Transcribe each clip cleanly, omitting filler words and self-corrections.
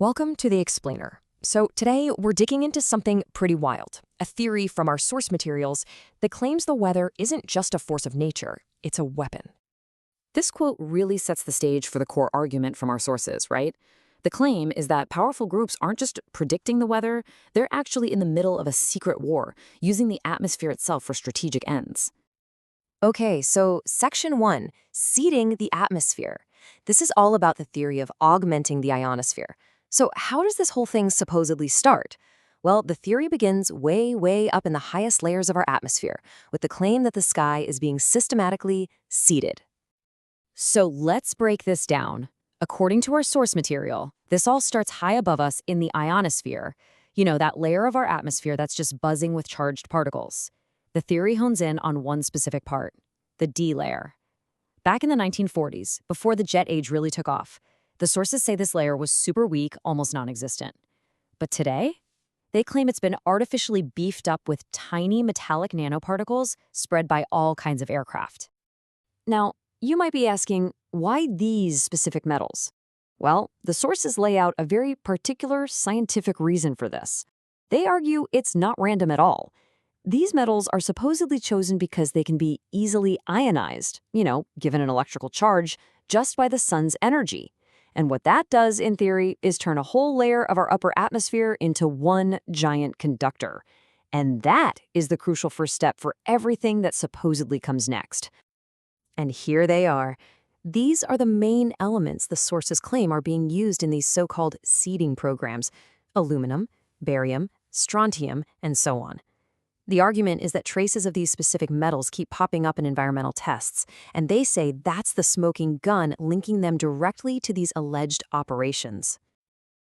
Welcome to The Explainer. So today we're digging into something pretty wild, a theory from our source materials that claims the weather isn't just a force of nature, it's a weapon. This quote really sets the stage for the core argument from our sources, right? The claim is that powerful groups aren't just predicting the weather, they're actually in the middle of a secret war, using the atmosphere itself for strategic ends. Okay, so Section 1, seeding the atmosphere. This is all about the theory of augmenting the ionosphere. So how does this whole thing supposedly start? Well, the theory begins way up in the highest layers of our atmosphere, with the claim that the sky is being systematically seeded. So let's break this down. According to our source material, this all starts high above us in the ionosphere, that layer of our atmosphere that's just buzzing with charged particles. The theory hones in on one specific part, the D layer. Back in the 1940s, before the jet age really took off, the sources say this layer was super weak, almost non-existent. But today, they claim it's been artificially beefed up with tiny metallic nanoparticles spread by all kinds of aircraft. Now, you might be asking, why these specific metals? Well, the sources lay out a very particular scientific reason for this. They argue it's not random at all. These metals are supposedly chosen because they can be easily ionized, given an electrical charge, just by the sun's energy. And what that does, in theory, is turn a whole layer of our upper atmosphere into one giant conductor. And that is the crucial first step for everything that supposedly comes next. And here they are. These are the main elements the sources claim are being used in these so-called seeding programs: aluminum, barium, strontium, and so on. The argument is that traces of these specific metals keep popping up in environmental tests, and they say that's the smoking gun linking them directly to these alleged operations.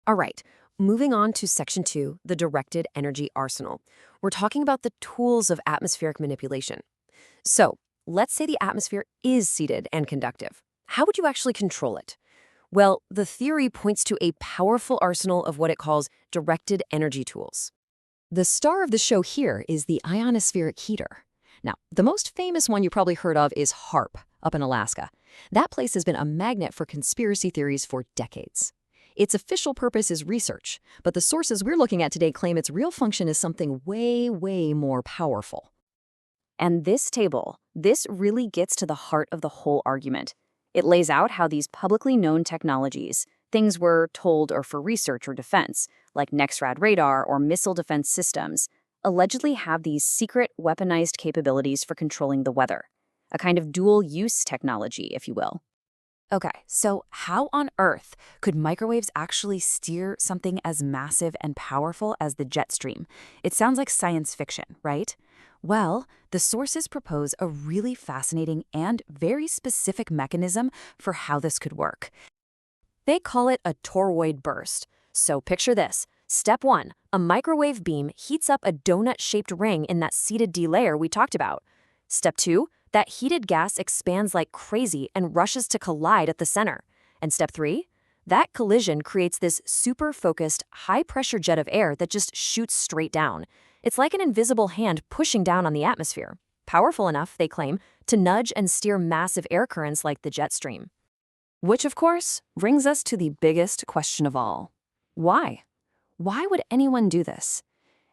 All right, moving on to Section 2, the directed energy arsenal. We're talking about the tools of atmospheric manipulation. So, let's say the atmosphere is seeded and conductive. How would you actually control it? Well, the theory points to a powerful arsenal of what it calls directed energy tools. The star of the show here is the ionospheric heater. Now, the most famous one you probably heard of is HAARP, up in Alaska. That place has been a magnet for conspiracy theories for decades. Its official purpose is research, but the sources we're looking at today claim its real function is something way more powerful. And this really gets to the heart of the whole argument. It lays out how these publicly known technologies, things we're told are for research or defense, like NexRad radar or missile defense systems, allegedly have these secret weaponized capabilities for controlling the weather. A kind of dual-use technology, if you will. Okay, so how on earth could microwaves actually steer something as massive and powerful as the jet stream? It sounds like science fiction, right? Well, the sources propose a really fascinating and very specific mechanism for how this could work. They call it a toroid burst. So picture this. Step 1, a microwave beam heats up a donut-shaped ring in that seeded D layer we talked about. Step 2, that heated gas expands like crazy and rushes to collide at the center. And step 3, that collision creates this super-focused, high-pressure jet of air that just shoots straight down. It's like an invisible hand pushing down on the atmosphere. Powerful enough, they claim, to nudge and steer massive air currents like the jet stream. Which, of course, brings us to the biggest question of all. Why? Why would anyone do this?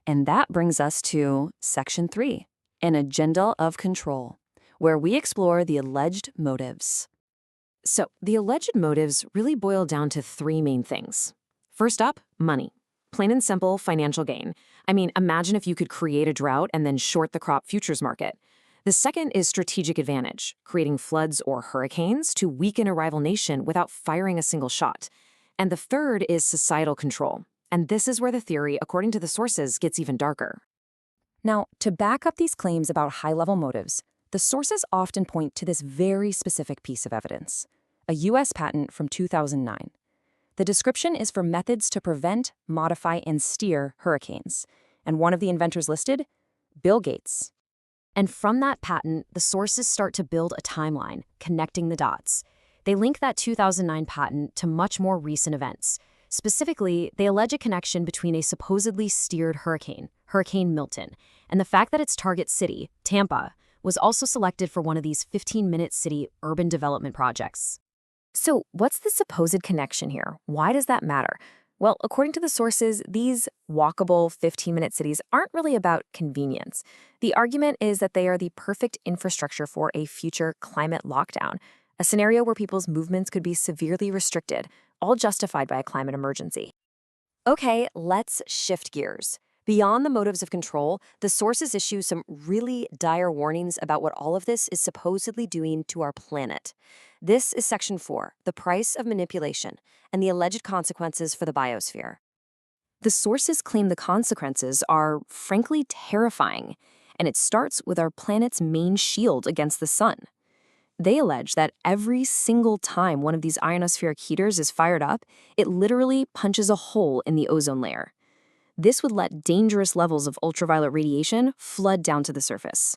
And that brings us to Section 3, an agenda of control, where we explore the alleged motives. So, the alleged motives really boil down to three main things. First up, money. Plain and simple financial gain. I mean, imagine if you could create a drought and then short the crop futures market. The second is strategic advantage, creating floods or hurricanes to weaken a rival nation without firing a single shot. And the third is societal control. And this is where the theory, according to the sources, gets even darker. Now, to back up these claims about high-level motives, the sources often point to this very specific piece of evidence, a U.S. patent from 2009. The description is for methods to prevent, modify, and steer hurricanes. And one of the inventors listed? Bill Gates. And from that patent, the sources start to build a timeline, connecting the dots. They link that 2009 patent to much more recent events. Specifically, they allege a connection between a supposedly steered hurricane, Hurricane Milton, and the fact that its target city, Tampa, was also selected for one of these 15-minute city urban development projects. So what's the supposed connection here? Why does that matter? Well, according to the sources, these walkable 15-minute cities aren't really about convenience. The argument is that they are the perfect infrastructure for a future climate lockdown, a scenario where people's movements could be severely restricted, all justified by a climate emergency. Okay, let's shift gears. Beyond the motives of control, the sources issue some really dire warnings about what all of this is supposedly doing to our planet. This is Section 4, the price of manipulation, and the alleged consequences for the biosphere. The sources claim the consequences are, frankly, terrifying, and it starts with our planet's main shield against the sun. They allege that every single time one of these ionospheric heaters is fired up, it literally punches a hole in the ozone layer. This would let dangerous levels of ultraviolet radiation flood down to the surface.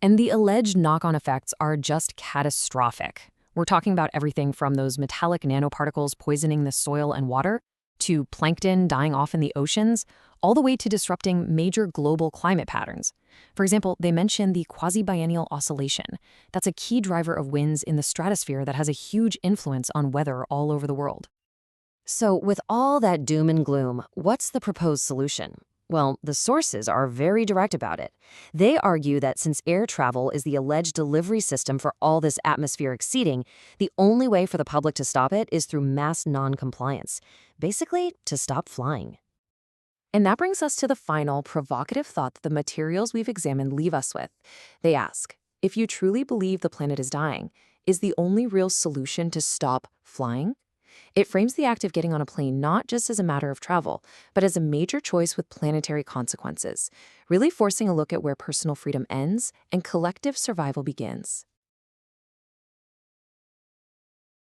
And the alleged knock-on effects are just catastrophic. We're talking about everything from those metallic nanoparticles poisoning the soil and water, to plankton dying off in the oceans, all the way to disrupting major global climate patterns. For example, they mention the quasi-biennial oscillation. That's a key driver of winds in the stratosphere that has a huge influence on weather all over the world. So, with all that doom and gloom, what's the proposed solution? Well, the sources are very direct about it. They argue that since air travel is the alleged delivery system for all this atmospheric seeding, the only way for the public to stop it is through mass non-compliance. Basically, to stop flying. And that brings us to the final provocative thought that the materials we've examined leave us with. They ask, if you truly believe the planet is dying, is the only real solution to stop flying? It frames the act of getting on a plane not just as a matter of travel, but as a major choice with planetary consequences, really forcing a look at where personal freedom ends and collective survival begins.